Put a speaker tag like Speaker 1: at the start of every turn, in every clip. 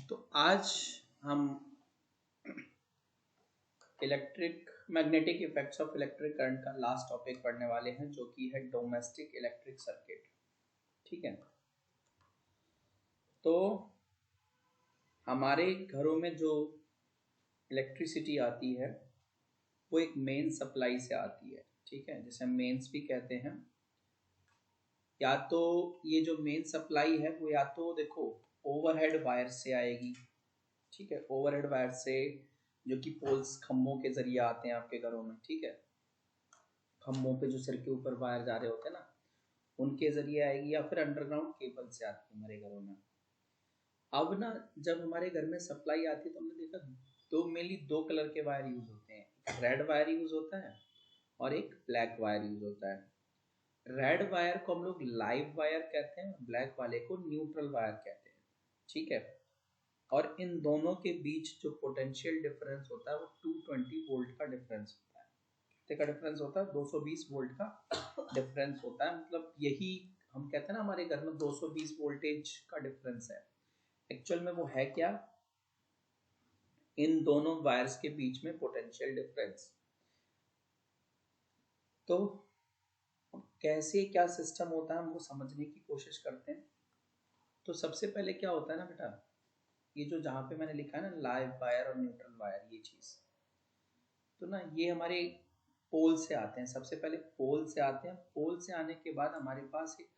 Speaker 1: तो आज हम electric magnetic effects of electric current का लास्ट टॉपिक पढ़ने वाले हैं, जो कि है डोमेस्टिक इलेक्ट्रिक सर्किट। ठीक है, तो हमारे घरों में जो इलेक्ट्रिसिटी आती है वो एक मेन सप्लाई से आती है। ठीक है, जिसे हम मेंस भी कहते हैं। या तो ये जो मेन सप्लाई है वो या तो देखो ओवरहेड वायर से आएगी। ठीक है, ओवरहेड वायर से, जो कि पोल्स खम्भों के जरिए आते हैं आपके घरों में। ठीक है, खम्भों पे जो सिर के ऊपर वायर जा रहे होते हैं ना, उनके जरिए आएगी, या फिर अंडरग्राउंड केबल से आती है हमारे घरों में। अब ना, जब हमारे घर में सप्लाई आती है तो हमने देखा मेनली दो कलर के वायर यूज होते हैं। एक रेड वायर यूज होता है और एक ब्लैक वायर यूज होता है। रेड वायर को हम लोग लाइव वायर कहते हैं, ब्लैक वाले को न्यूट्रल वायर कहते हैं। ठीक है, और इन दोनों के बीच जो पोटेंशियल डिफरेंस होता है वो 220 वोल्ट का डिफरेंस होता है। कितने का डिफरेंस होता है? 220 वोल्ट का डिफरेंस होता है। मतलब यही हम कहते हैं ना, हमारे घर में 220 वोल्टेज का डिफरेंस है। एक्चुअल में वो है क्या? इन दोनों वायर्स के बीच में पोटेंशियल डिफरेंस। तो कैसे क्या सिस्टम होता है हम वो समझने की कोशिश करते हैं। तो सबसे पहले क्या होता है ना बेटा, ये जो जहाँ पे मैंने लिखा है ना लाइव वायर और न्यूट्रल वायर, ये चीज तो ना ये हमारे पोल से आते हैं। सबसे पहले पोल से आते हैं। पोल से आने के बाद हमारे पास एक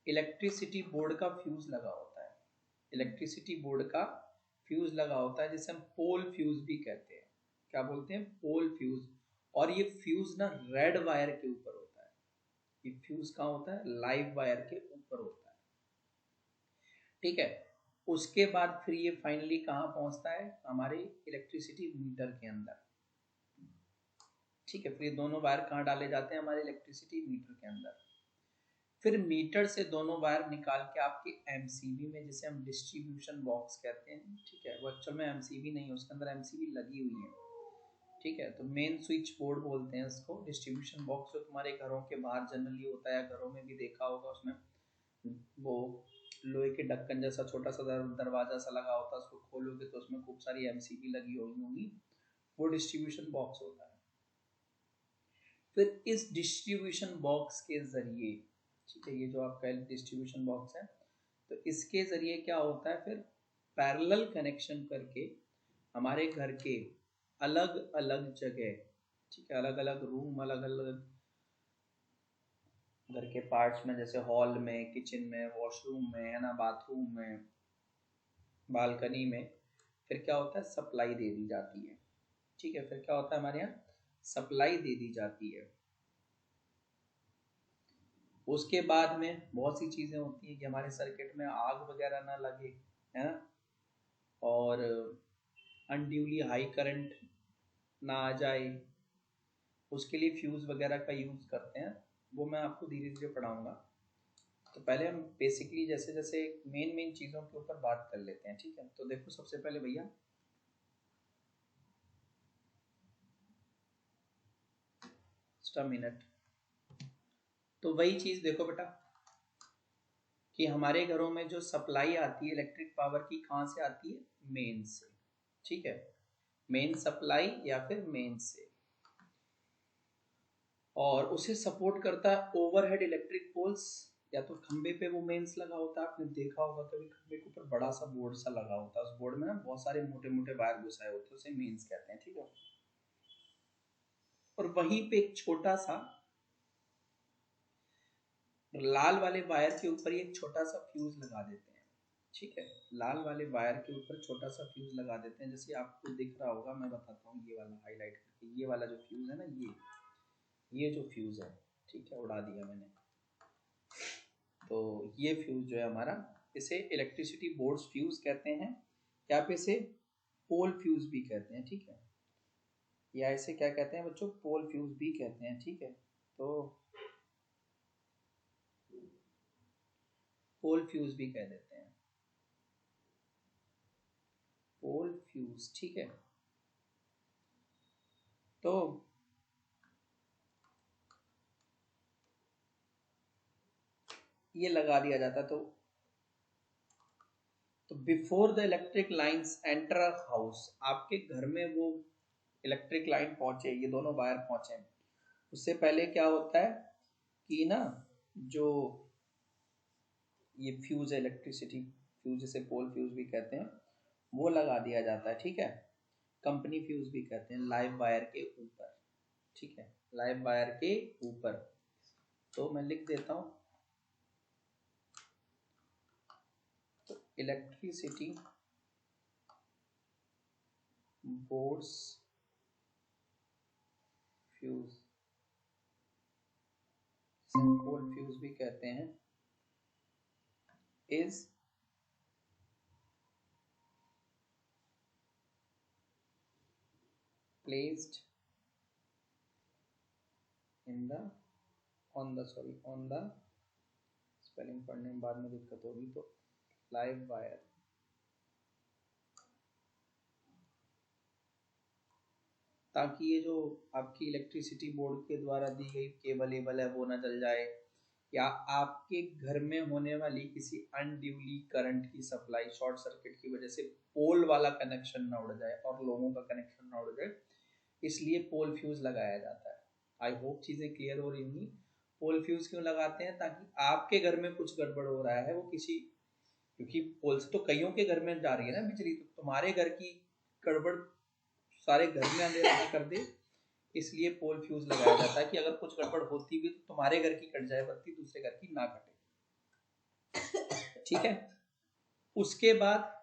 Speaker 1: इलेक्ट्रिसिटी बोर्ड का फ्यूज लगा होता है। इलेक्ट्रिसिटी बोर्ड का फ्यूज लगा होता है, जिसे हम पोल फ्यूज भी कहते हैं। क्या बोलते हैं? पोल फ्यूज। और ये फ्यूज ना रेड वायर के ऊपर होता है। ये फ्यूज कहाँ होता है? लाइव वायर के ऊपर होता है। ठीक है, उसके बाद फिर ये फाइनली कहाँ पहुंचता है? हमारे इलेक्ट्रिसिटी मीटर के अंदर। ठीक है, फिर ये दोनों वायर कहाँ डाले जाते हैं? हमारे इलेक्ट्रिसिटी मीटर के अंदर। फिर मीटर से दोनों वायर निकाल के आपके एमसीबी में, जिसे हम डिस्ट्रीब्यूशन बॉक्स कहते हैं। ठीक है, वो एक्चुअल में एमसीबी नहीं है, उसके अंदर एमसीबी लगी हुई है। ठीक है, तो मेन स्विच बोर्ड बोलते हैं उसको, डिस्ट्रीब्यूशन बॉक्स। जो तुम्हारे घरों के बाहर जनरली होता है, घरों में भी देखा होगा, उसमें वो लोहे के ढक्कन जैसा छोटा सा दरवाजा सा लगा होता है। उसको खोलोगे तो उसमें खूब सारी एमसीबी लगी हुई होंगी, वो डिस्ट्रीब्यूशन बॉक्स होता है। फिर इस डिस्ट्रीब्यूशन बॉक्स के जरिए, ठीक है, ये जो आपका डिस्ट्रीब्यूशन बॉक्स है, तो इसके जरिए क्या होता है? फिर पैरेलल कनेक्शन करके हमारे घर के अलग अलग जगह, ठीक है, अलग अलग रूम, अलग अलग घर के पार्ट्स में, जैसे हॉल में, किचन में, वॉशरूम में, है ना, बाथरूम में, बालकनी में, फिर क्या होता है? सप्लाई दे दी जाती है। ठीक है, फिर क्या होता है? हमारे यहाँ सप्लाई दे दी जाती है। उसके बाद में बहुत सी चीज़ें होती हैं कि हमारे सर्किट में आग वगैरह ना लगे, है ना, और अनड्यूली हाई करंट ना आ जाए। उसके लिए फ्यूज़ वगैरह का यूज़ करते हैं, वो मैं आपको धीरे धीरे पढ़ाऊँगा। तो पहले हम बेसिकली जैसे जैसे मेन मेन चीज़ों के ऊपर बात कर लेते हैं। ठीक है, तो देखो सबसे पहले भैया, जस्ट अ मिनट। तो वही चीज़ देखो बेटा कि हमारे घरों में जो सप्लाई आती है इलेक्ट्रिक पावर की, कहाँ से आती है? मेन से। ठीक है, मेन सप्लाई या फिर मेन से, और उसे सपोर्ट करता है ओवरहेड इलेक्ट्रिक पोल्स, या तो खंबे पे वो मेंस लगा होता है। आपने देखा होगा कभी खंबे के ऊपर बड़ा सा बोर्ड सा लगा होता है, उस बोर्ड में ना बहुत सारे मोटे मोटे वायर घुसाए होते हैं, उसे मेंस कहते हैं। ठीक है, और वहीं पे एक छोटा सा लाल वाले वायर के ऊपर एक छोटा सा फ्यूज लगा देते हैं। ठीक है, लाल वाले वायर के ऊपर छोटा सा फ्यूज लगा देते हैं, जैसे आपको दिख रहा होगा, मैं बताता हूँ, ये वाला हाईलाइट करके, ये वाला जो फ्यूज है ना, ये जो फ्यूज है, ठीक है, उड़ा दिया मैंने। तो ये फ्यूज जो है हमारा, इसे इलेक्ट्रिसिटी बोर्ड फ्यूज कहते हैं, या फिर इसे पोल फ्यूज भी कहते हैं। ठीक है, या इसे क्या कहते हैं बच्चों? पोल फ्यूज भी कहते हैं। ठीक है, तो पोल फ्यूज भी कह देते हैं, पोल फ्यूज। ठीक है, तो ये लगा दिया जाता। तो तो before the electric lines enter a house, आपके घर में वो इलेक्ट्रिक लाइन पहुंचे, ये दोनों वायर पहुंचे, उससे पहले क्या होता है कि ना, जो ये फ्यूज है, इलेक्ट्रिसिटी फ्यूज, जिसे पोल फ्यूज भी कहते हैं, वो लगा दिया जाता है, ठीक है। कंपनी फ्यूज भी कहते हैं, लाइव वायर के ऊपर, ठीक है, लाइव वायर के ऊपर। तो मैं लिख देता हूं, तो इलेक्ट्रिसिटी बोर्ड्स फ्यूज, पोल फ्यूज भी कहते हैं, is placed in the on the spelling पढ़ने में बाद में दिक्कत होगी, तो लाइव वायर, ताकि ये जो आपकी इलेक्ट्रिसिटी बोर्ड के द्वारा दी गई केबल एबल है वो ना जल जाए, या आपके घर में होने वाली किसी अनड्यूली करंट की सप्लाई शॉर्ट सर्किट की वजह से पोल वाला कनेक्शन ना उड़ जाए और लोगों का कनेक्शन ना उड़ जाए, इसलिए पोल फ्यूज लगाया जाता है। आई होप चीजें क्लियर हो रही होंगी। पोल फ्यूज क्यों लगाते हैं? ताकि आपके घर में कुछ गड़बड़ हो रहा है, वो किसी, क्योंकि पोल से तो कईयों के घर में जा रही है ना बिजली, तो तुम्हारे घर की गड़बड़ सारे घर में अंधेरा ना कर दे, इसलिए पोल फ्यूज लगाया जाता है कि अगर कुछ गड़बड़ होती भी तो तुम्हारे घर की कट जाए बत्ती, दूसरे घर की ना कटे, ठीक है। उसके बाद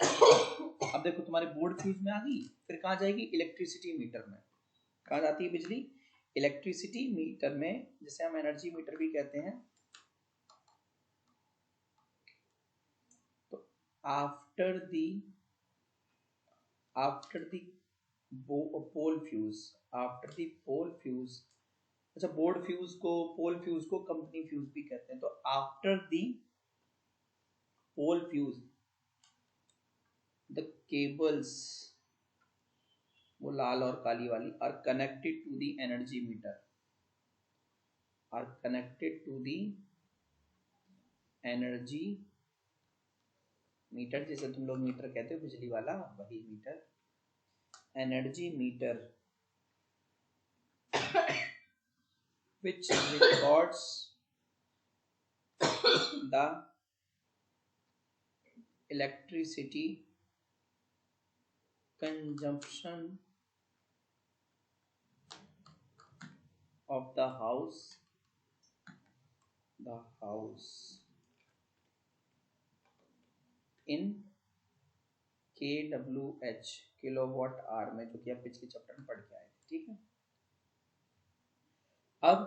Speaker 1: अब देखो तुम्हारे बोर्ड फ्यूज में आ गई, फिर कहाँ जाएगी? इलेक्ट्रिसिटी मीटर में। कहाँ जाती है बिजली? इलेक्ट्रिसिटी मीटर में, जिसे हम एनर्जी मीटर भी कहते हैं। तो after the pole fuse, after the pole fuse, अच्छा बोर्ड फ्यूज को, पोल फ्यूज को कंपनी फ्यूज भी कहते हैं। तो after the pole fuse, the cables, वो लाल और काली वाली, are connected to the energy meter, are connected to the energy meter, जैसे तुम लोग मीटर कहते हो बिजली वाला, वही meter, energy meter, which records the electricity consumption of the house in kWh, kilowatt hour में, जो कि आप पिछले चैप्टर में पढ़ के आए थे, ठीक है। अब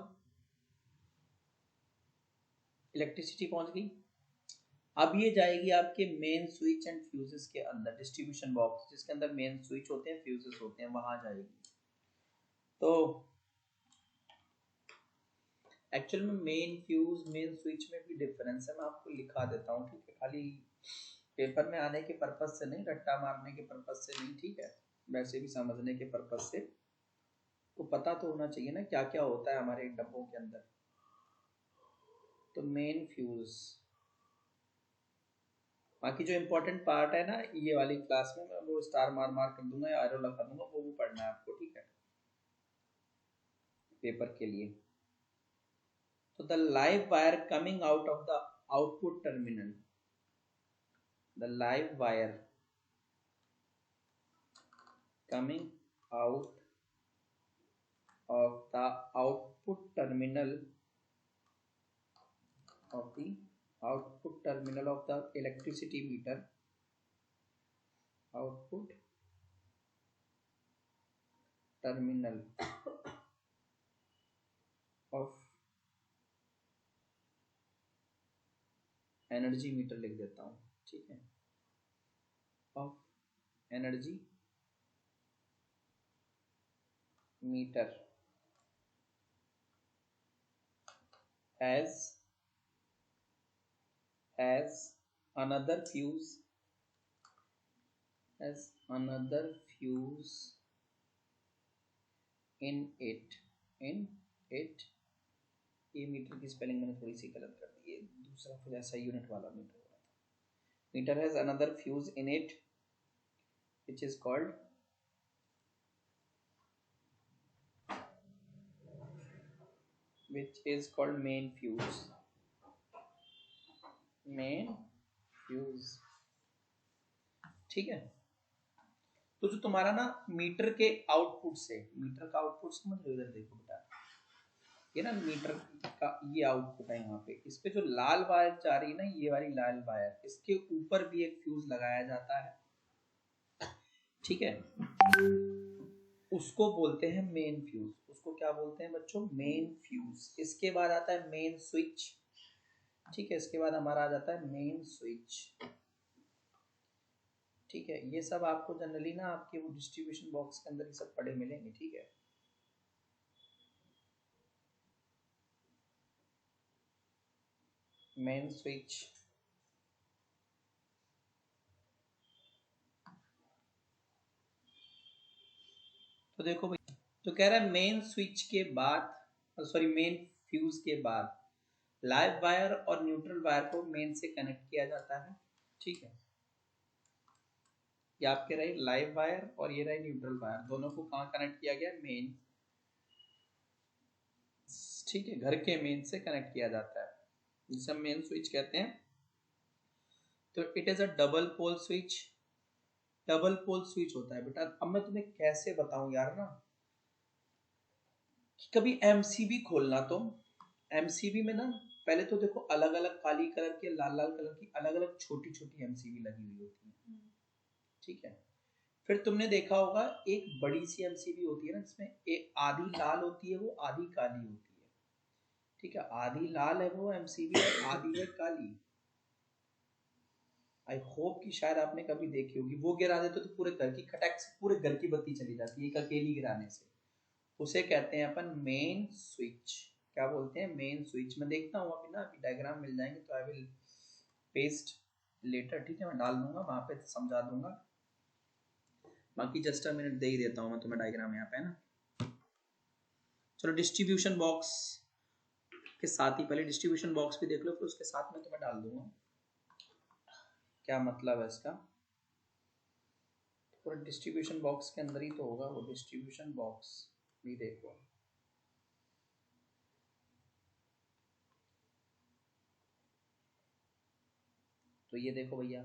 Speaker 1: इलेक्ट्रिसिटी पहुंच गई, अब ये जाएगी आपके मेन स्विच एंड फ्यूजेस के अंदर, डिस्ट्रीब्यूशन बॉक्स जिसके अंदर मेन स्विच होते हैं, फ्यूजेस होते हैं, वहां जाएगी। तो एक्चुअल में मेन फ्यूज मेन स्विच में भी डिफरेंस है, मैं आपको लिखा देता हूँ, ठीक है, खाली पेपर में आने के पर्पज से नहीं, रट्टा मारने के पर्पज से नहीं, ठीक है, वैसे भी समझने के पर्पज से। तो पता तो होना चाहिए ना क्या क्या होता है हमारे डब्बों के अंदर। तो मेन फ्यूज, बाकी जो इम्पोर्टेंट पार्ट है ना, ये वाली क्लास में मैं वो स्टार मार मार कर दूंगा या एरो लगा दूंगा, वो भी पढ़ना है आपको, ठीक है, पेपर के लिए। तो the live wire coming out of the output terminal, the live wire coming out of the output terminal of the electricity meter, output terminal of energy meter लिख देता हूँ, ठीक है, of energy meter as another fuse, in it, ये metre की spelling मैंने थोड़ी सी गलत कर दी है, दूसरा कुछ ऐसा यूनिट वाला मीटर हो रहा था, Meter has another fuse in it, which is called main fuse. Main fuse, ठीक है। तो जो तुम्हारा ना मीटर के आउटपुट से, मीटर का आउटपुट समझ रहे हो, इधर देखो बेटा, ये ना मीटर का ये आउटपुट है, यहाँ पे इस पे जो लाल वायर जा रही है ना, ये वाली लाल वायर, इसके ऊपर भी एक फ्यूज लगाया जाता है, ठीक है। उसको बोलते हैं मेन फ्यूज। उसको क्या बोलते हैं बच्चों? Main fuse. इसके बाद आता है मेन स्विच, ठीक है। इसके बाद हमारा आ जाता है मेन स्विच, ठीक है। ये सब आपको जनरली ना आपके वो डिस्ट्रीब्यूशन बॉक्स के अंदर ये सब पड़े मिलेंगे, ठीक है। मेन स्विच, तो देखो भाई, तो कह रहा है मेन स्विच के बाद, सॉरी मेन फ्यूज के बाद लाइव वायर और न्यूट्रल वायर को मेन से कनेक्ट किया जाता है, ठीक है। ये आपके रहे लाइव वायर और ये रहे न्यूट्रल वायर, दोनों को कहाँ कनेक्ट किया गया? मेन, ठीक है। घर के मेन से कनेक्ट किया जाता है, जिसे हम मेन स्विच कहते हैं। तो it is a double pole switch. Double pole switch होता है बेटा। अब मैं तुम्हें कैसे बताऊं यार ना, कि कभी एमसीबी खोलना, तुम एमसीबी में ना पहले तो देखो अलग अलग काली कलर के, लाल लाल कलर की अलग अलग छोटी छोटी एमसीबी लगी हुई होती है, ठीक है। फिर तुमने देखा होगा एक बड़ी सी एमसीबी होती है ना, जिसमें एक आधी लाल होती है, वो आधी काली होती है, ठीक है। आधी लाल है वो एमसीबी, आधी है काली। आई होप कि शायद आपने कभी देखी होगी। वो गिरा देते तो पूरे घर की खटक से पूरे घर की बत्ती चली जाती है एक अकेली गिराने से। उसे कहते हैं अपन मेन स्विच। क्या बोलते हैं? Main switch. मैं देखता हूँ अभी ना, अभी डायग्राम मिल जाएंगे तो आई विल पेस्ट लेटर, ठीक है। मैं डाल दूंगा वहां पे, समझा दूंगा। बाकी जस्ट अ मिनट दे ही देता हूँ मैं तुम्हें डायग्राम यहाँ पे, है ना। चलो डिस्ट्रीब्यूशन बॉक्स के साथ ही, पहले डिस्ट्रीब्यूशन बॉक्स भी देख लो, फिर उसके साथ में तुम्हें डाल दूंगा क्या मतलब है इसका। पूरा डिस्ट्रीब्यूशन बॉक्स के अंदर ही तो होगा वो। डिस्ट्रीब्यूशन बॉक्स भी देखो, तो ये देखो भैया,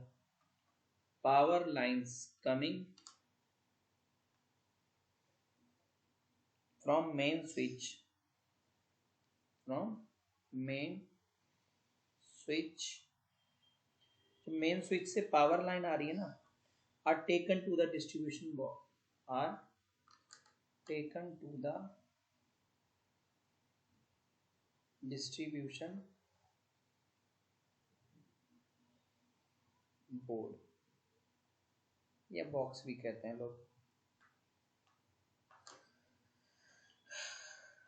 Speaker 1: power lines coming from main switch, from main switch, तो मेन स्विच से पावर लाइन आ रही है ना, are taken to the distribution box, are taken to the distribution board, या बॉक्स भी कहते हैं लोग।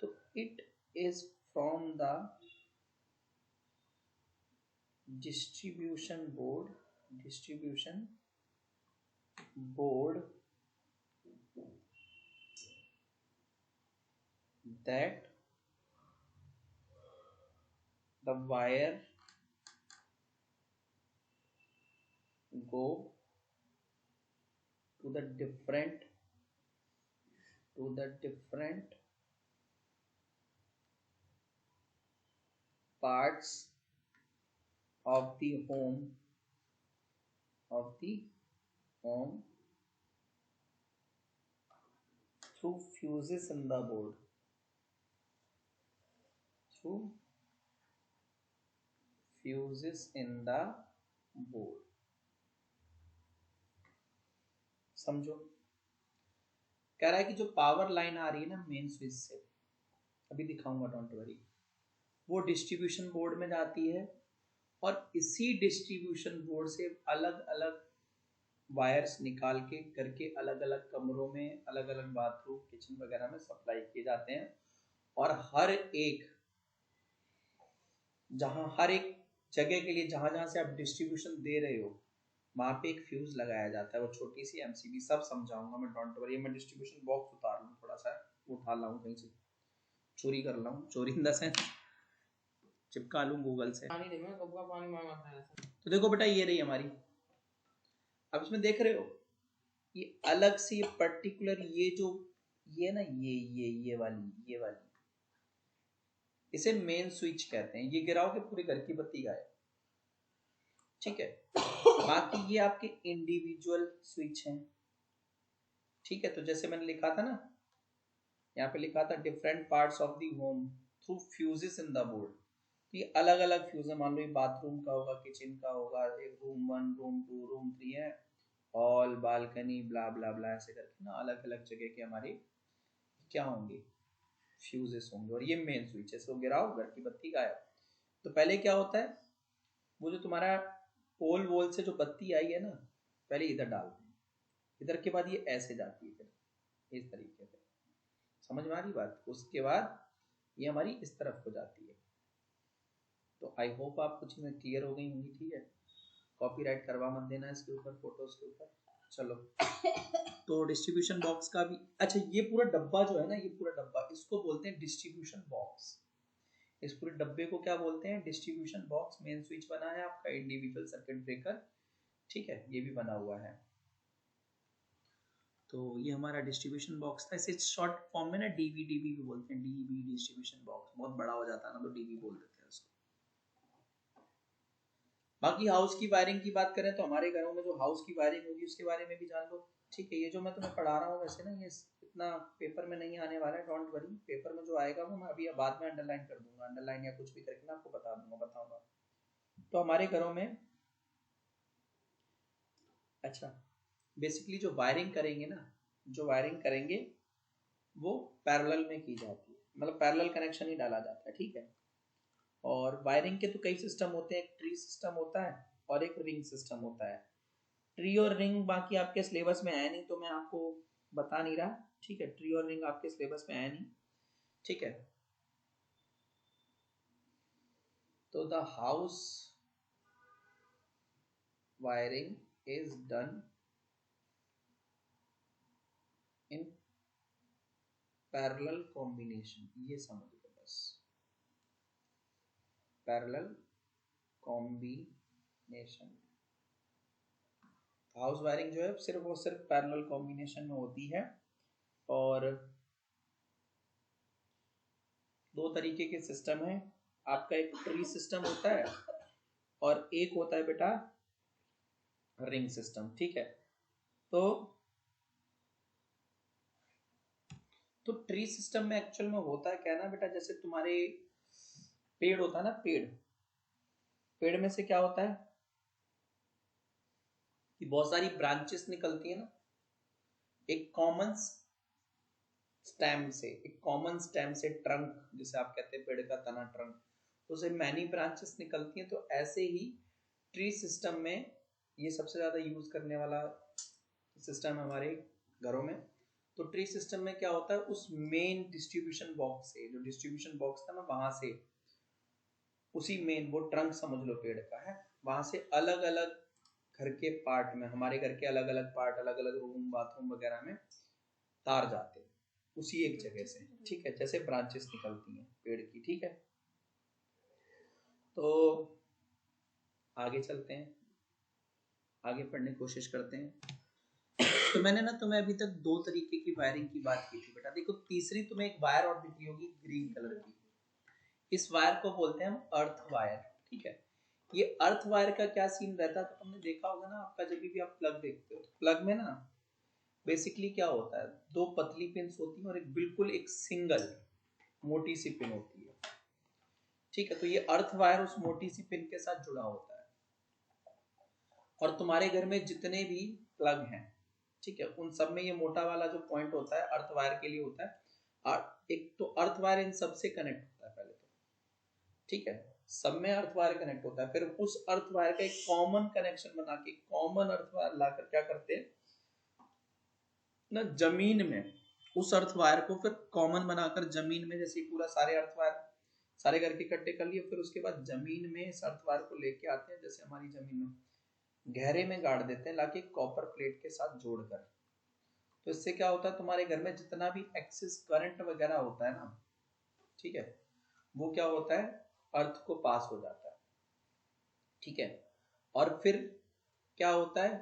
Speaker 1: तो it is from the distribution board, distribution board that the wire go to the different parts of the home through fuses in the board, through fuses in the board। समझो, कह रहा है कि जो पावर लाइन आ रही है ना मेन स्विच से, अभी दिखाऊंगा डोंट वरी, वो डिस्ट्रीब्यूशन बोर्ड में जाती है, और इसी डिस्ट्रीब्यूशन बोर्ड से अलग अलग वायर्स निकाल के करके अलग अलग कमरों में, अलग अलग बाथरूम, किचन वगैरह में सप्लाई किए जाते हैं। और हर एक जगह के लिए, जहां जहां से आप डिस्ट्रीब्यूशन दे रहे हो, वहां पे एक फ्यूज लगाया जाता है, वो छोटी सी एमसीबी। सब समझाऊंगा मैं, डोंट वरी। मैं डिस्ट्रीब्यूशन बॉक्स उतार लूँ थोड़ा सा, उठा लाऊं कहीं से, चोरी कर लाऊं, चोरी इन द सेंस चिपका लूं गूगल से। पानी दे, मैं कब का पानी मांगा था। तो देखो बेटा, ये रही हमारी अब इसमें देख रहे हो ये अलग से ये पर्टिकुलर ये ना ये वाली इसे मेन स्विच कहते हैं। ये गिराओ के पूरे घर की बत्ती गायब, ठीक है। बाकी ये आपके इंडिविजुअल स्विच हैं, ठीक है। तो जैसे मैंने लिखा था ना, यहाँ पे लिखा था different parts of the home through fuses in the board. ये अलग अलग फ्यूज है, मान लो ये बाथरूम का होगा, किचन का होगा, एक रूम 1 रूम 2 रूम 3 है, हॉल बालकनी ब्ला ब्ला ब्ला ऐसे करके ना अलग अलग जगह के हमारे क्या होंगे, फ्यूजेस होंगे। और ये मेन स्विच है, सो गिराओ घर की बत्ती गायब। तो पहले क्या होता है, वो जो तुम्हारा पोल वोल से जो बत्ती आई है ना, पहले इधर डालते हैं, इधर के बाद ये ऐसे जाती है, फिर इस तरीके से, समझ में आ रही बात। उसके बाद ये हमारी इस तरफ को जाती है। तो आई होप आपको चीजें क्लियर हो गई होंगी, ठीक है। कॉपीराइट करवा मत देना इसके ऊपर, फोटोज के ऊपर। चलो तो डिस्ट्रीब्यूशन बॉक्स का भी, अच्छा ये पूरा डब्बा जो है ना, ये पूरा डब्बा इसको बोलते हैं डिस्ट्रीब्यूशन बॉक्स। इस पूरे डब्बे को क्या बोलते हैं, डिस्ट्रीब्यूशन बॉक्स। मेन स्विच बना है आपका, इंडिविजुअल सर्किट ब्रेकर, ठीक है, ये भी बना हुआ है। तो ये हमारा डिस्ट्रीब्यूशन बॉक्स था। इसे शॉर्ट फॉर्म में ना डीवी भी बोलते हैं, डीवी डिस्ट्रीब्यूशन बॉक्स। बहुत बड़ा हो जाता है ना तो डीवी बोल देते हैं उसको। बाकी हाउस की वायरिंग की बात करें तो हमारे घरों में जो हाउस की वायरिंग होगी उसके बारे में भी जान लो, ठीक है। ये जो मैं तुम्हें पढ़ा रहा हूँ वैसे ना ये इतना पेपर में नहीं आने वाला है, डोंट वरी। पेपर में जो आएगा वो मैं अभी बाद में अंडरलाइन कर दूंगा, अंडरलाइन या कुछ भी करके मैं आपको बता दूंगा, बताऊंगा। तो हमारे घरों में अच्छा बेसिकली जो वायरिंग करेंगे ना, जो वायरिंग करेंगे वो पैरेलल में की जाती है, मतलब पैरेलल कनेक्शन ही डाला जाता है, ठीक है। और वायरिंग के तो कई सिस्टम होते हैं, एक ट्री सिस्टम होता है और एक रिंग सिस्टम होता है। ट्री और रिंग बाकी आपके सिलेबस में है नहीं तो मैं आपको बता नहीं रहा, ठीक है। ट्री और रिंग आपके सिलेबस में है नहीं, ठीक है। तो the house wiring is done in parallel combination, ये समझ लो बस, पैरेलल कॉम्बिनेशन। हाउस वायरिंग जो है सिर्फ वो सिर्फ पैरेलल कॉम्बिनेशन में होती है। और दो तरीके के सिस्टम है, आपका एक ट्री सिस्टम होता है और एक होता है बेटा रिंग सिस्टम, ठीक है। तो ट्री सिस्टम में एक्चुअल में होता है क्या ना बेटा, जैसे तुम्हारे पेड़ होता है ना, पेड़ में से क्या होता है कि बहुत सारी ब्रांचेस निकलती है ना, एक कॉमन स्टेम से ट्रंक, जिसे आप कहते हैं पेड़ का तना, ट्रंक, उसे मैनी ब्रांचेस निकलती हैं। तो ऐसे ही ट्री सिस्टम में ये सबसे ज्यादा यूज करने वाला सिस्टम है हमारे घरों में। तो ट्री सिस्टम में क्या होता है, उस मेन डिस्ट्रीब्यूशन बॉक्स से, जो डिस्ट्रीब्यूशन बॉक्स था ना, वहां से उसी मेन, वो ट्रंक समझ लो पेड़ का है, वहां से अलग अलग घर के पार्ट में, हमारे घर के अलग अलग पार्ट, अलग अलग रूम बाथरूम वगैरह में तार जाते हैं उसी एक जगह से, ठीक है। जैसे ब्रांचेस निकलती हैं पेड़ की, ठीक है। तो आगे चलते हैं, आगे पढ़ने की कोशिश करते हैं। तो मैंने ना तुम्हें अभी तक दो तरीके की वायरिंग की बात की थी बेटा। देखो तीसरी तुम्हें एक वायर और दिख रही होगी ग्रीन कलर की, इस वायर को बोलते हैं हम अर्थ वायर, ठीक है। ये अर्थ वायर का क्या सीन रहता है, तो तुमने देखा होगा ना, आपका जब भी आप प्लग देखते हो, प्लग में ना बेसिकली क्या होता है, दो पतली पिन होती है और एक बिल्कुल एक सिंगल मोटी सी पिन होती है, ठीक है। तो ये अर्थ वायर उस मोटी सी पिन के साथ जुड़ा होता है। और तुम्हारे घर में जितने भी प्लग हैं, ठीक है, उन सब में ये मोटा वाला जो पॉइंट होता है अर्थ वायर के लिए होता है। और एक तो अर्थ वायर इन सब से कनेक्ट होता है पहले तो, ठीक है, सब में अर्थ वायर कनेक्ट होता है। फिर उस अर्थ वायर का एक कॉमन कनेक्शन बना के, कॉमन अर्थ वायर लाकर क्या करते हैं ना, जमीन में उस अर्थ वायर को फिर कॉमन बनाकर जमीन में, जैसे पूरा सारे अर्थ वायर सारे घर के इकट्ठे कर लिए, फिर उसके बाद जमीन में इस अर्थ वायर को लेके आते हैं, जैसे हमारी जमीन में गहरे में गाड़ देते हैं, लाके कॉपर प्लेट के साथ जोड़कर। तो इससे क्या होता है, तुम्हारे घर में जितना भी एक्सेस करंट वगैरह होता है ना, ठीक है, वो क्या होता है, अर्थ को पास हो जाता है, ठीक है। और फिर क्या होता है,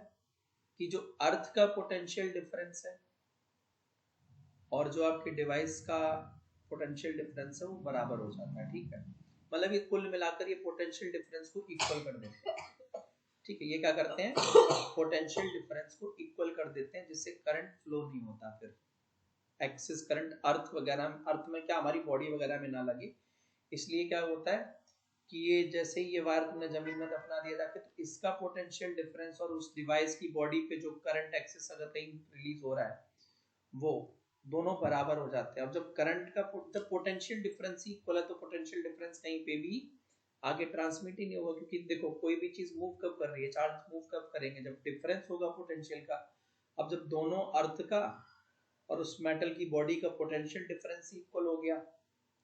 Speaker 1: कि जो अर्थ का पोटेंशियल डिफरेंस है और जो आपके डिवाइस का पोटेंशियल डिफरेंस है वो बराबर हो जाता है। ठीक है, मतलब ये कुल मिलाकर ये पोटेंशियल डिफरेंस को इक्वल कर देते हैं। ठीक है, ये क्या करते हैं, पोटेंशियल डिफरेंस को इक्वल कर देते हैं, जिससे करंट फ्लो नहीं होता, फिर एक्सिस करंट अर्थ वगैरह, अर्थ में क्या हमारी बॉडी वगैरह में ना लगे। इसलिए क्या होता है कि ये जैसे ही ये वायर तुमने जमीन में दफना दिया जाके, तो इसका पोटेंशियल डिफरेंस और उस डिवाइस की बॉडी पे जो करंट एक्सिस अगर कहीं रिलीज हो रहा है, वो दोनों बराबर हो जाते हैं। अब जब करंट का जब पोटेंशियल डिफरेंस ही इक्वल है, तो पोटेंशियल डिफरेंस कहीं पे भी आगे ट्रांसमिट ही नहीं होगा, क्योंकि देखो कोई भी चीज मूव कब कर रही है, चार्ज मूव कब करेंगे, जब डिफरेंस होगा पोटेंशियल का। अब जब दोनों अर्थ का और उस मेटल की बॉडी का पोटेंशियल डिफरेंस इक्वल हो गया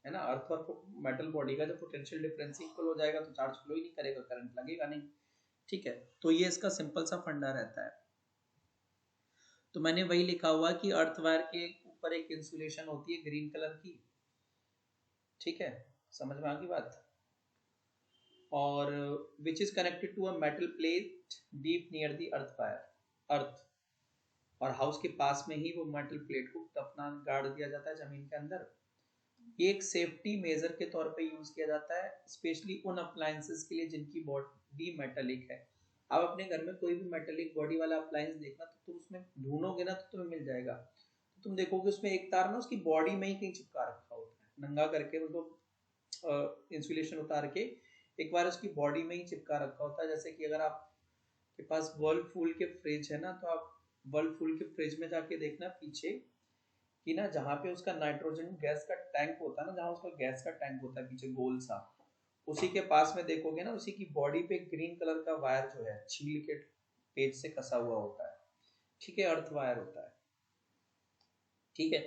Speaker 1: है ना, अर्थ और मेटल बॉडी का जब पोटेंशियल डिफरेंस इक्वल हो जाएगा, तो चार्ज फ्लो ही नहीं करेगा, करंट लगेगा नहीं। ठीक है, तो ये इसका सिंपल सा फंडा रहता है। तो मैंने वही लिखा हुआ कि अर्थ वायर के ऊपर एक इंसुलेशन होती है ग्रीन कलर की। ठीक है, समझ में आ गई बात। और which is connected to a metal plate deep near the earth wire, earth और हाउस के पास में ही वो मेटल प्लेट को अपना गाड़ दिया जाता है जमीन के अंदर। ये एक सेफ्टी मेजर के तौर पे यूज किया जाता है, स्पेशली उन अप्लायंसेस के लिए जिनकी बॉडी मेटेलिक है। आप अपने घर में कोई भी मेटेलिक बॉडी वाला अप्लायंस देखना, तो तुम उसमें ढूंढोगे ना तो तुम्हें मिल जाएगा। तो तुम देखोगे उसमें एक तार ना उसकी बॉडी में ही कहीं चिपका रखा होता है, नंगा करके उसको इंसुलेशन उतार के एक बार उसकी बॉडी में ही चिपका रखा होता है। जैसे कि अगर आपके पास वर्लपूल के फ्रिज है ना, तो आप वर्लपूल के फ्रिज में जाके देखना पीछे कि ना, जहाँ पे उसका नाइट्रोजन गैस का टैंक होता है ना, जहाँ उसका गैस का टैंक होता है पीछे गोल सा, उसी के पास में देखोगे ना, उसी की बॉडी पे ग्रीन कलर का वायर जो है छील के पेज से कसा हुआ होता है। ठीक है, अर्थ वायर होता है। ठीक है,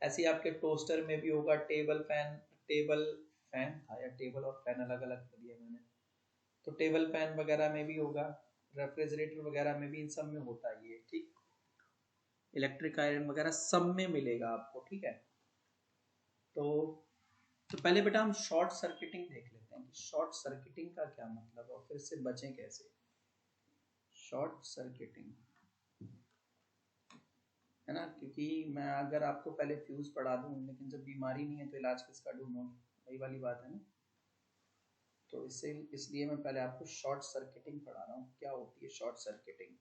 Speaker 1: ऐसे आपके टोस्टर में भी होगा, टेबल फैन था या टेबल और फैन अलग अलग कर दिया मैंने, तो टेबल फैन वगैरह में भी होगा, रेफ्रिजरेटर वगैरह में भी, इन सब में होता है ये। ठीक, इलेक्ट्रिक आयरन वगैरह सब में मिलेगा आपको। ठीक है, तो पहले बेटा हम शॉर्ट सर्किटिंग देख लेते हैं कि शॉर्ट सर्किटिंग का क्या मतलब है और फिर से बचें कैसे। शॉर्ट सर्किटिंग है ना, क्योंकि मैं अगर आपको पहले फ्यूज पढ़ा दूं, लेकिन जब बीमारी नहीं है तो इलाज किसका ढूंढोगे, वही वाली बात है ना। तो इसलिए मैं पहले आपको शॉर्ट सर्किटिंग पढ़ा रहा हूँ, क्या होती है शॉर्ट सर्किटिंग।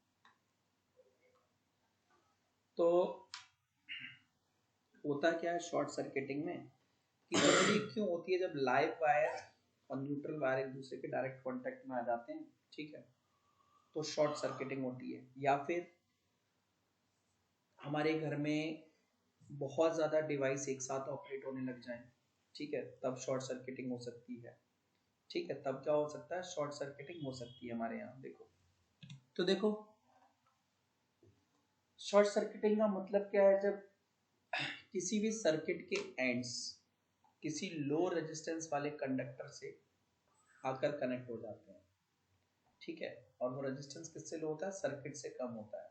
Speaker 1: तो होता क्या है शॉर्ट सर्किटिंग में, कि जरूरी क्यों होती है, जब लाइव वायर और न्यूट्रल वायर एक दूसरे के डायरेक्ट कांटेक्ट में आ जाते हैं, ठीक है, तो शॉर्ट सर्किटिंग होती है। या फिर हमारे घर में बहुत ज़्यादा डिवाइस एक साथ ऑपरेट होने लग जाएं, ठीक है, तब शॉर्ट सर्किटिंग हो सकती है। ठीक है, तब क्या हो सकता है, शॉर्ट सर्किटिंग हो सकती है हमारे यहाँ। देखो, तो देखो शॉर्ट सर्किटिंग का मतलब क्या है, जब किसी भी सर्किट के एंड्स किसी लो रेजिस्टेंस वाले कंडक्टर से आकर कनेक्ट हो जाते हैं। ठीक है, और वो रेजिस्टेंस किससे लो होता है, सर्किट से कम होता है,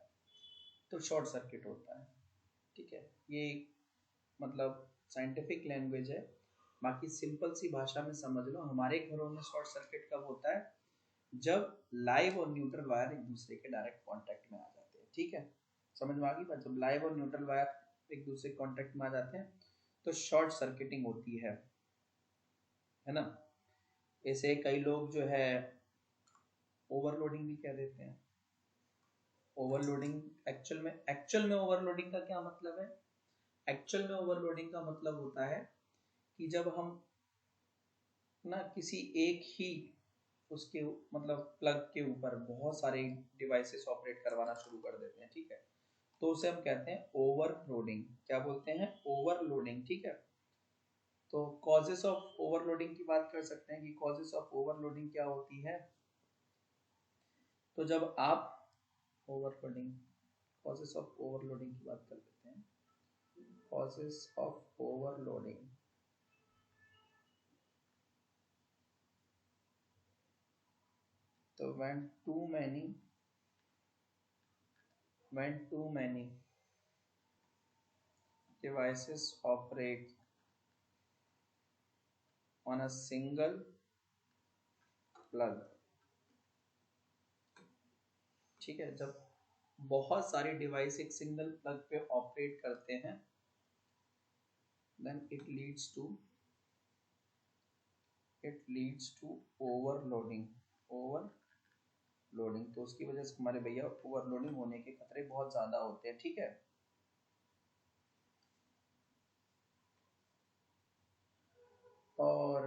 Speaker 1: तो शॉर्ट सर्किट होता है। ठीक है, ये मतलब साइंटिफिक लैंग्वेज है, बाकी सिंपल सी भाषा में समझ लो। हमारे घरों में शॉर्ट सर्किट कब होता है, जब लाइव और न्यूट्रल वायर एक दूसरे के डायरेक्ट कांटेक्ट में आ जाते हैं। ठीक है, समझ में आ गई बात। जब लाइव और न्यूट्रल वायर एक दूसरे कांटेक्ट में आ जाते हैं तो शॉर्ट सर्किटिंग होती है ना। ऐसे कई लोग जो है ओवरलोडिंग भी कह देते हैं। ओवरलोडिंग एक्चुअल में ओवरलोडिंग का क्या मतलब है, एक्चुअल में ओवरलोडिंग का मतलब होता है कि जब हम ना किसी एक ही उसके मतलब प्लग के ऊपर बहुत सारे डिवाइसेस ऑपरेट करवाना शुरू कर देते हैं। ठीक है, तो उसे हम कहते हैं ओवरलोडिंग। क्या बोलते हैं, ओवरलोडिंग। ठीक है, तो कॉजेस ऑफ ओवरलोडिंग की बात कर सकते हैं कि कॉजेस ऑफ ओवरलोडिंग क्या होती है। तो जब आप ओवरलोडिंग, कॉजेस ऑफ ओवरलोडिंग की बात कर लेते हैं। कॉजेस ऑफ ओवरलोडिंग, तो when too many devices operate on a single plug। ठीक है, जब बहुत सारे डिवाइस एक सिंगल प्लग पे ऑपरेट करते हैं, then it leads to overloading। तो उसकी वजह से हमारे भैया ओवरलोडिंग होने के खतरे बहुत ज्यादा होते हैं, ठीक है। और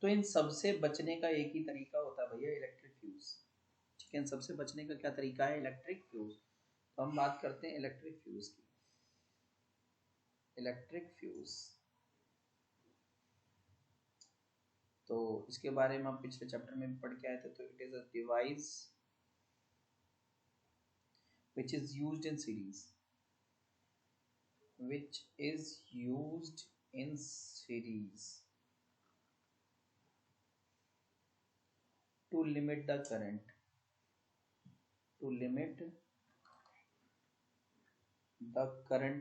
Speaker 1: तो इन सबसे बचने का एक ही तरीका होता है भैया, इलेक्ट्रिक फ्यूज, ठीक है। इन सबसे बचने का क्या तरीका है, इलेक्ट्रिक फ्यूज। तो हम बात करते हैं इलेक्ट्रिक फ्यूज की। इलेक्ट्रिक फ्यूज, तो इसके बारे में हम पिछले चैप्टर में पढ़ के आए थे। तो it is a device which is used in series, to limit the current,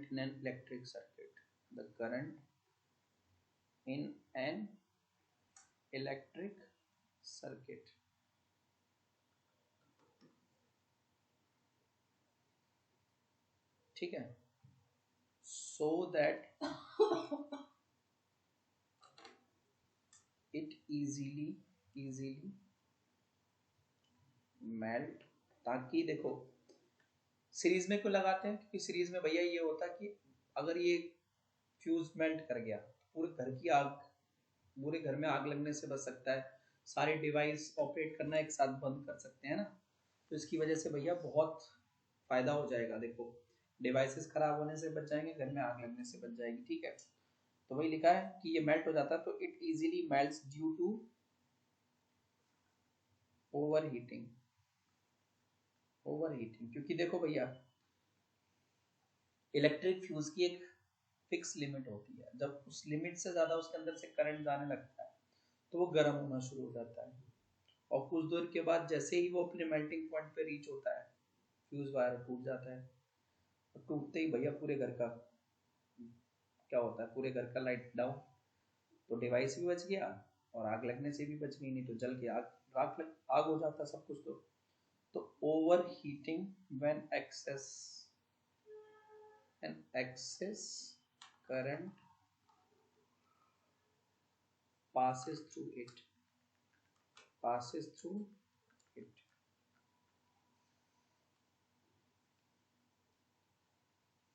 Speaker 1: in an electric circuit, the current in an electric circuit, ठीक है। so that it easily melt, ताकि देखो सीरीज में क्यों लगाते हैं, क्योंकि सीरीज में भैया ये होता है कि अगर ये फ्यूज मेल्ट कर गया तो पूरे घर में आग लगने से बच सकता है, सारे डिवाइस ऑपरेट करना एक साथ बंद कर सकते हैं ना। तो इसकी वजह से भैया बहुत फायदा हो जाएगा, देखो डिवाइसेस खराब होने से बच जाएंगे, घर में आग लगने से बच जाएगी, ठीक है। तो वही लिखा है कि ये मेल्ट हो जाता है, तो it easily melts due to overheating, क्योंकि देखो भैया इलेक्ट्रिक फ्यूज की एक फिक्स लिमिट होती है, जब उस लिमिट से ज्यादा उसके अंदर से करंट जाने लगता है तो वो गर्म होना शुरू हो जाता है, और कुछ देर के बाद जैसे ही वो अपने मेल्टिंग पॉइंट पे रीच होता है फ्यूज वायर टूट जाता है। और टूटते ही भैया पूरे घर का क्या होता है, पूरे घर का लाइट डाउन, तो डिवाइस भी बच गया और आग लगने से भी बच गई, नहीं तो जल के आग हो जाता सब कुछ। तो over heating when excess current passes through it,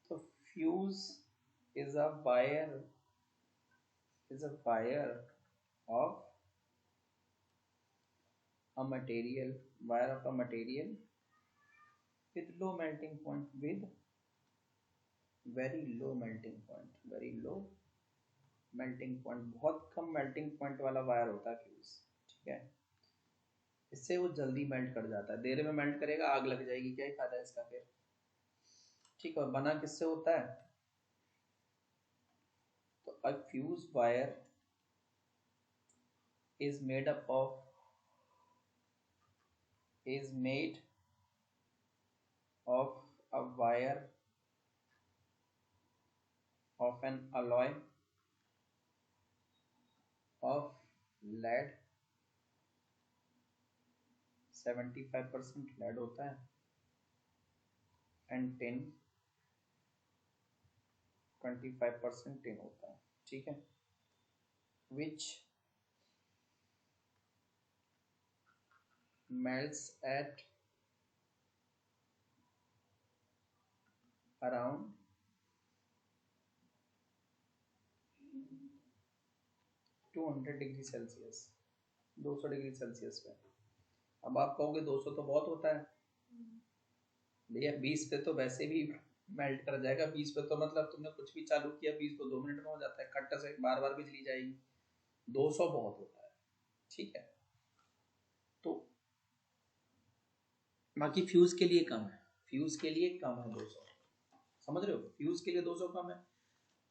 Speaker 1: so fuse is a wire of a material with low melting point, very low melting point, बहुत कम मेल्टिंग पॉइंट वाला वायर होता है फ्यूज, ठीक है। इससे वो जल्दी मेल्ट कर जाता है, देर में मेल्ट करेगा आग लग जाएगी, क्या ही फायदा है इसका फिर, ठीक है। और बना किससे होता है, तो a fuse wire is made of a wire of an alloy of lead, 75% lead होता है, and tin 25% tin होता है, ठीक है। which melts at around 200 degree Celsius, 200 degree Celsius पे। अब आप कहोगे 200 तो बहुत होता है भैया, 20 पे तो वैसे भी मेल्ट कर जाएगा, 20 पे तो मतलब तुमने कुछ भी चालू किया 20 तो 2 मिनट में हो जाता है, खट्टा से बार बार बिजली जाएगी, 200 बहुत होता है, ठीक है। तो बाकी फ्यूज के लिए कम है, 200, समझ रहे हो, फ्यूज के लिए 200 कम है।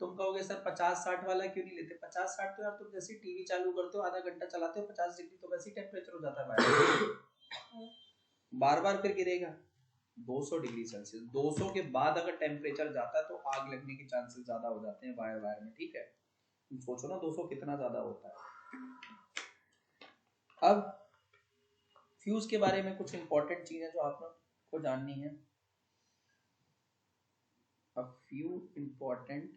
Speaker 1: तुम कहोगे सर 50-60 वाला क्यों नहीं लेते, 50-60 तो यार तुम जैसे टीवी चालू करते हो आधा घंटा चलाते हो 50 डिग्री तो वैसे ही टेम्परेचर हो जाता है बाहर, बार बार फिर गिरेगा 200 डिग्री सेल्सियस। 200 के बाद अगर टेम्परेचर जाता है तो आग लगने के चांसेस ज्यादा हो जाते हैं वायर में, ठीक है। तुम सोचो ना 200 कितना ज्यादा होता है। अब फ्यूज के बारे में कुछ इंपॉर्टेंट चीजें जो आप लोग आपको जाननी है a few important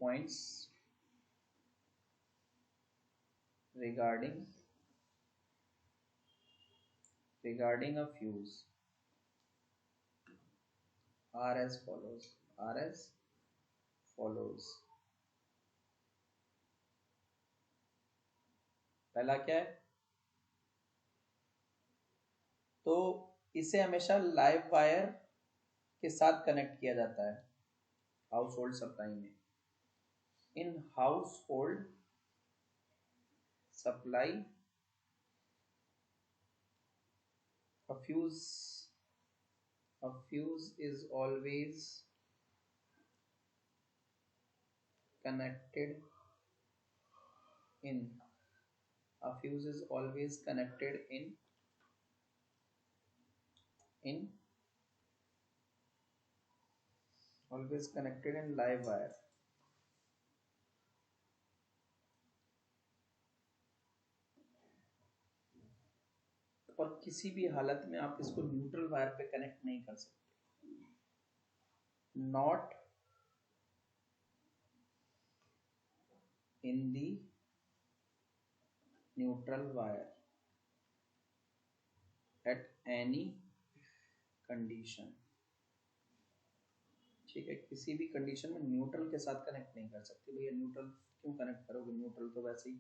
Speaker 1: points regarding a fuse are as follows. पहला क्या है, तो इसे हमेशा लाइव वायर के साथ कनेक्ट किया जाता है हाउस होल्ड सप्लाई में। In house hold supply a fuse is always connected in live wire। और किसी भी हालत में आप इसको न्यूट्रल वायर पे कनेक्ट नहीं कर सकते। Not in the neutral wire at any condition. ठीक है, किसी भी कंडीशन में न्यूट्रल के साथ कनेक्ट नहीं कर सकते। भैया न्यूट्रल क्यों कनेक्ट करोगे, न्यूट्रल तो वैसे ही।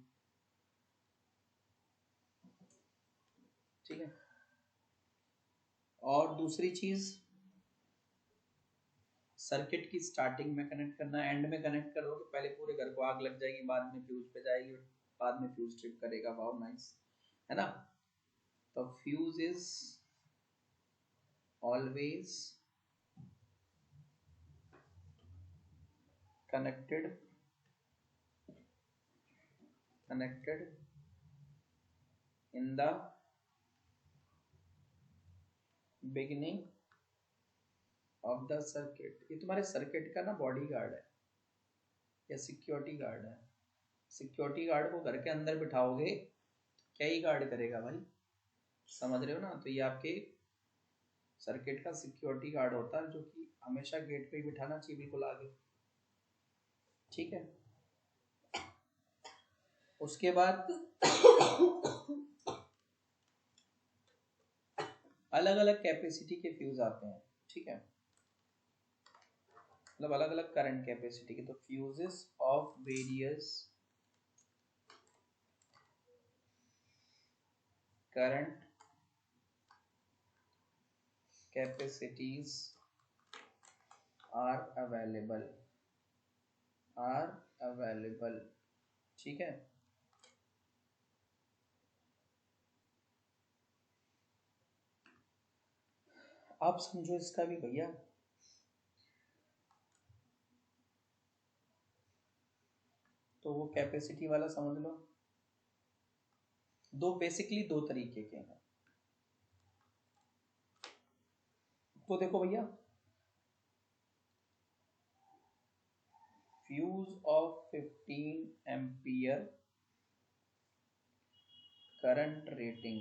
Speaker 1: ठीक है, और दूसरी चीज, सर्किट की स्टार्टिंग में कनेक्ट करना, एंड में कनेक्ट करोगे पहले पूरे घर को आग लग जाएगी, बाद में फ्यूज पे जाएगी, बाद में फ्यूज ट्रिप करेगा। वाओ नाइस, है ना। तो fuse is always connected in the beginning of the circuit। ये तुम्हारे सर्किट का ना बॉडी गार्ड है या सिक्योरिटी गार्ड है। सिक्योरिटी गार्ड को घर के अंदर बिठाओगे क्या ही गार्ड करेगा भाई, समझ रहे हो ना। तो ये आपके सर्किट का सिक्योरिटी गार्ड होता है, जो कि हमेशा गेट पे ही बिठाना चाहिए, बिल्कुल आगे। ठीक है, उसके बाद अलग अलग कैपेसिटी के फ्यूज आते हैं। ठीक है, मतलब अलग अलग करंट कैपेसिटी के। तो fuses of various current capacities are available. ठीक है, आप समझो इसका भी भैया। तो वो कैपेसिटी वाला समझ लो, बेसिकली दो तरीके के हैं। तो देखो भैया, fuse of 15 ampere current rating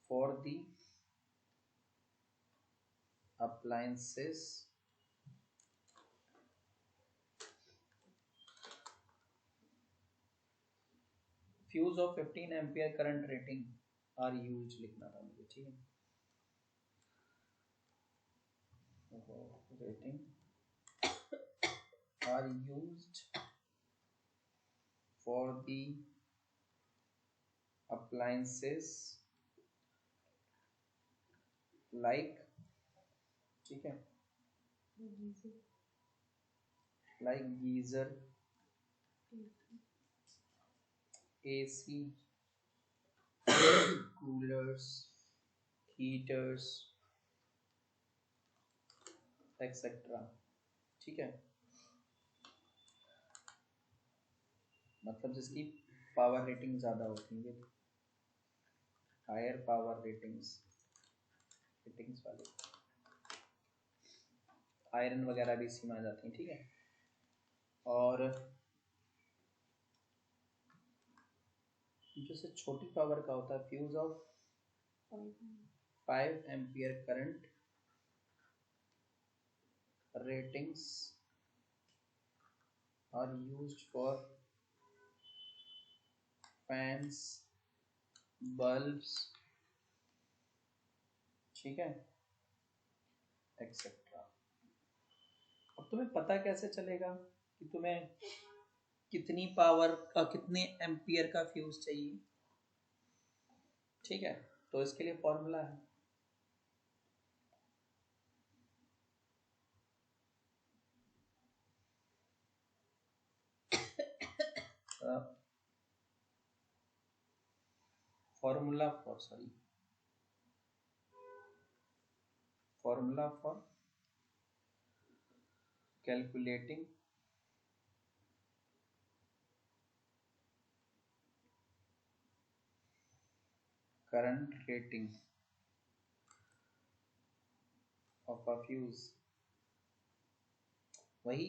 Speaker 1: for the appliances fuse of 15 ampere current rating are use लिखना था मुझे। ठीक है, rating are used for the appliances like, ठीक है, like geyser, AC, coolers, heaters, etc। ठीक है, मतलब जिसकी पावर रेटिंग ज़्यादा होती है, हायर पावर रेटिंग्स वाले, आयरन वगैरह भी इसी में आ जाती हैं। ठीक है, और जो से छोटी पावर का होता है, fuse of 5 ampere current ratings are used for fans, bulbs, ठीक है, एक्सेट्रा। अब तुम्हें पता कैसे चलेगा कि तुम्हें कितनी पावर का, कितने एम्पियर का फ्यूज चाहिए? ठीक है, तो इसके लिए फॉर्मूला है, formula for calculating current rating of a fuse, वही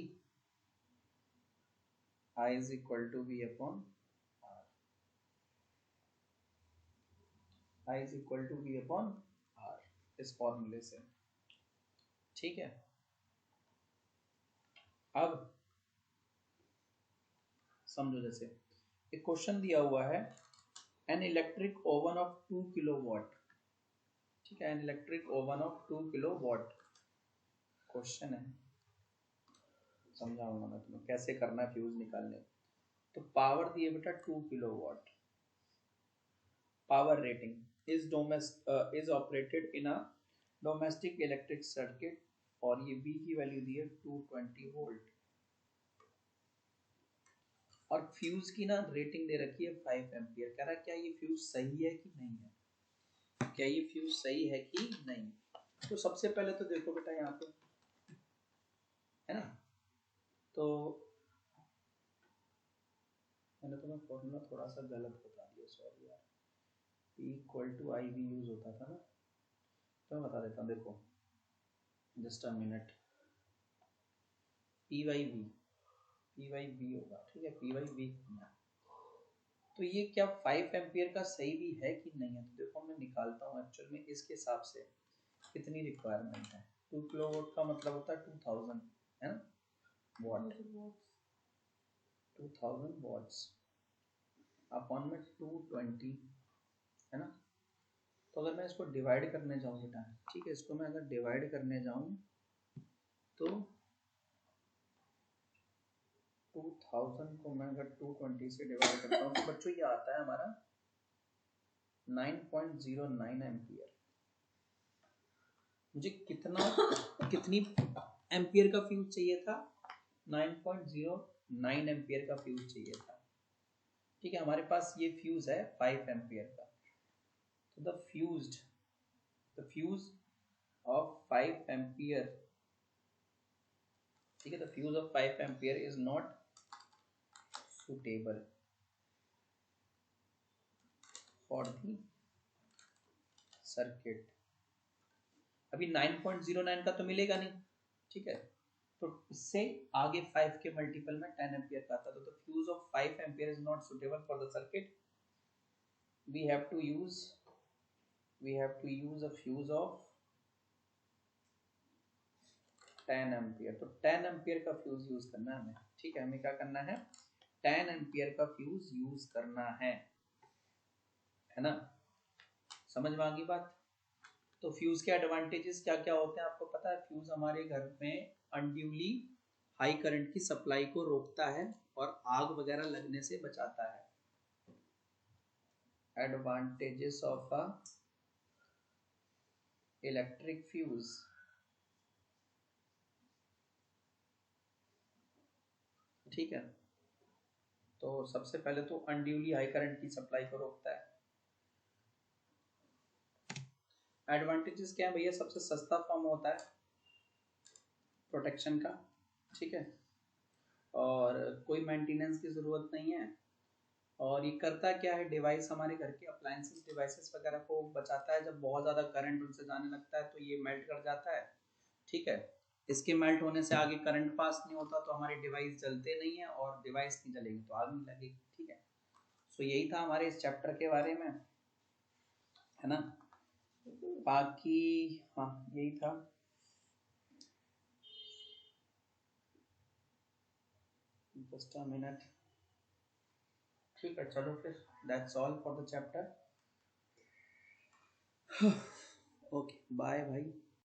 Speaker 1: I is equal to V upon R, I is equal to V upon R, इस फॉर्मूले से। ठीक है, अब समझो, जैसे एक क्वेश्चन दिया हुआ है, an electric oven of 2 kilowatt, ठीक है, an electric oven of 2 kilowatt question है, समझाऊंगा मैं तुम्हें कैसे करना है फ्यूज निकालने। तो पावर दिए बेटा 2 kilowatt, power rating is operated in a domestic electric circuit, और ये V की वैल्यू दी है 220 वोल्ट, और फ्यूज की ना रेटिंग दे रखी है 5 एम्पियर। कह रहा है क्या ये फ्यूज सही है कि नहीं है, क्या ये फ्यूज सही है कि नहीं? तो सबसे पहले तो देखो बेटा यहाँ पे, है ना, तो मैंने तुम्हें फॉर्मूला थोड़ा सा गलत बता दिया, सॉरी यार, P equal to I V use होता था ना, तो मैं बता देता हूँ, देखो just a minute, P Y V होगा, ठीक है, पी वाई वी। तो ये क्या 5 एम्पियर का सही भी है कि नहीं है? तो देखो मैं निकालता हूँ एक्चुअल में इसके हिसाब से कितनी रिक्वायरमेंट है। 2 किलोवाट का मतलब होता है 2000, है ना, वाट, 2000 वॉट्स अपॉन में 220, है ना। तो अगर मैं इसको डिवाइड करने जाऊँ बेटा, ठीक है, इसको मैं अगर डिवाइड करने जाऊँ तो 2000 को मैं अगर 220 से डिवाइड करता हूँ तो बच्चों ये आता है हमारा 9.09 एम्पियर। मुझे कितनी एम्पियर का फ्यूज चाहिए था? 9.09 एम्पियर का फ्यूज चाहिए था, ठीक है। हमारे पास ये फ्यूज है 5 एम्पियर का, तो द फ्यूज ऑफ 5 एम्पियर, ठीक है, the fuse of 5 ampere is not suitable for the circuit. अभी 9.09 का तो मिलेगा नहीं, ठीक है, तो इससे आगे 5 के मल्टीपल में 10 एम्पियर का आता, तो the fuse of 5 ampere is not suitable for the circuit, we have to use a fuse of 10 ampere. तो 10 एम्पियर का फ्यूज यूज करना है हमें, ठीक है, हमें क्या करना है, 10 एम्पियर का फ्यूज यूज करना है ना, समझ में आ गई बात। तो फ्यूज के एडवांटेजेस क्या क्या होते हैं आपको पता है? फ्यूज हमारे घर में अनड्यूली हाई करंट की सप्लाई को रोकता है और आग वगैरह लगने से बचाता है। Advantages of a electric fuse, ठीक है, तो सबसे पहले तो अनड्यूली हाई करंट की सप्लाई को रोकता है। एडवांटेजेस क्या है भैया? सबसे सस्ता फॉर्म होता है प्रोटेक्शन का, ठीक है, और कोई मेंटेनेंस की जरूरत नहीं है, और ये करता क्या है, डिवाइस हमारे घर के अप्लायंसेस डिवाइसेस वगैरह को बचाता है। जब बहुत ज़्यादा करंट उनसे जाने लगता है तो ये मेल्ट कर जाता है, ठीक है, इसके मेल्ट होने से आगे करंट पास नहीं होता तो हमारे डिवाइस जलते नहीं है, और डिवाइस नहीं जलेगी तो आग नहीं लगेगी, ठीक है। सो यही था हमारे इस चैप्टर के बारे में, है ना। बाकी हाँ यही था। Just a minute. ठीक है चलो फिर, that's all for the chapter. Okay bye भाई।